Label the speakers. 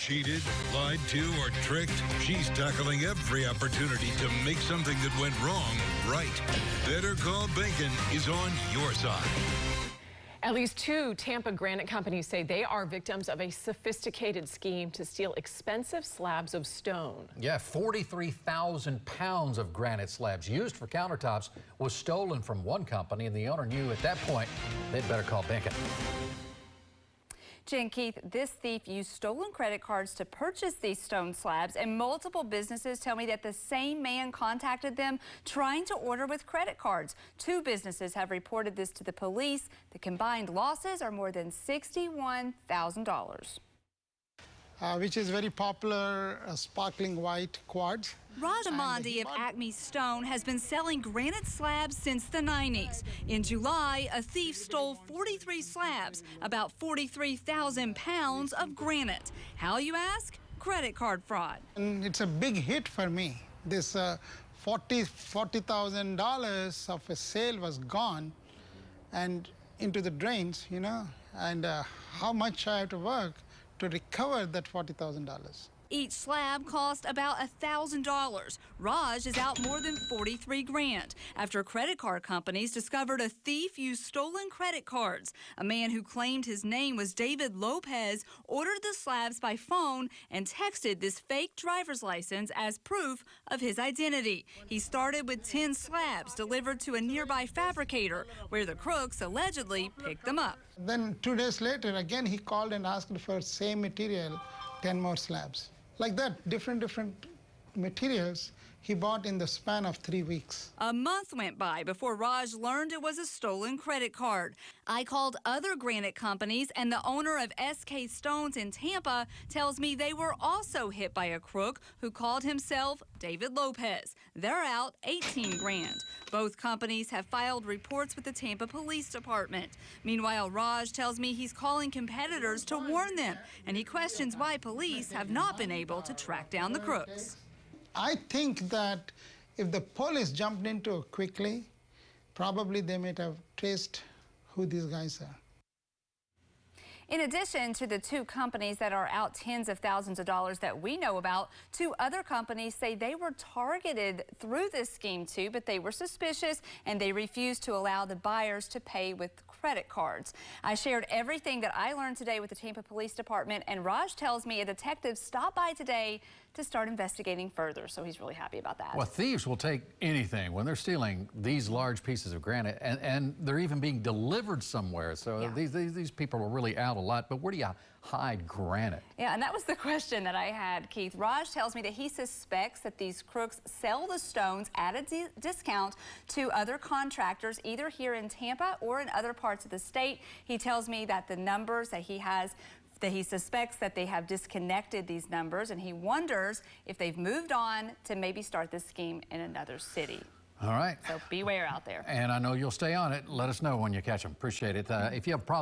Speaker 1: cheated, lied to, or tricked? She's tackling every opportunity to make something that went wrong right. Better Call Bacon is on your side.
Speaker 2: At least 2 Tampa granite companies say they are victims of a sophisticated scheme to steal expensive slabs of stone.
Speaker 3: Yeah, 43,000 pounds of granite slabs used for countertops was stolen from one company, and the owner knew at that point they'd better call Bacon.
Speaker 4: Jen, Keith, this thief used stolen credit cards to purchase these stone slabs, and multiple businesses tell me that the same man contacted them trying to order with credit cards. 2 businesses have reported this to the police. The combined losses are more than $61,000.
Speaker 5: Which is very popular, sparkling white quartz.
Speaker 4: Rajamondi of Acme Stone has been selling granite slabs since the 90s. In July, a thief stole 43 slabs, about 43,000 pounds of granite. How, you ask? Credit card fraud.
Speaker 5: And it's a big hit for me. This $40,000 of a sale was gone and into the drains, you know, and how much I have to work to recover that $40,000.
Speaker 4: Each slab cost about $1,000. Raj is out more than 43 grand after credit card companies discovered a thief used stolen credit cards. A man who claimed his name was David Lopez ordered the slabs by phone and texted this fake driver's license as proof of his identity. He started with 10 slabs delivered to a nearby fabricator where the crooks allegedly picked them up.
Speaker 5: Then 2 days later, again, he called and asked for same material, 10 more slabs. Like that, different materials he bought in the span of 3 weeks.
Speaker 4: A month went by before Raj learned it was a stolen credit card. I called other granite companies, and the owner of SK Stones in Tampa tells me they were also hit by a crook who called himself David Lopez. They're out 18 grand. Both companies have filed reports with the Tampa Police Department. Meanwhile, Raj tells me he's calling competitors to warn them, and he questions why police have not been able to track down the crooks.
Speaker 5: I think that if the police jumped into it quickly, probably they might have traced who these guys are.
Speaker 4: In addition to the 2 companies that are out tens of thousands of dollars that we know about, 2 other companies say they were targeted through this scheme too, but they were suspicious and they refused to allow the buyers to pay with credit cards. I shared everything that I learned today with the Tampa Police Department, and Raj tells me a detective stopped by today to start investigating further, so he's really happy about that.
Speaker 3: Well, thieves will take anything when they're stealing these large pieces of granite, and they're even being delivered somewhere. So yeah, these people are really out a lot. But where do you hide granite?
Speaker 4: Yeah, and that was the question that I had, Keith. Raj tells me that he suspects that these crooks sell the stones at a discount to other contractors, either here in Tampa or in other parts of the state. He tells me that the numbers that he has, that he suspects that they have disconnected these numbers, and he wonders if they've moved on to maybe start this scheme in another city.
Speaker 3: All right.
Speaker 4: So beware out there.
Speaker 3: And I know you'll stay on it. Let us know when you catch them. Appreciate it. If you have a problem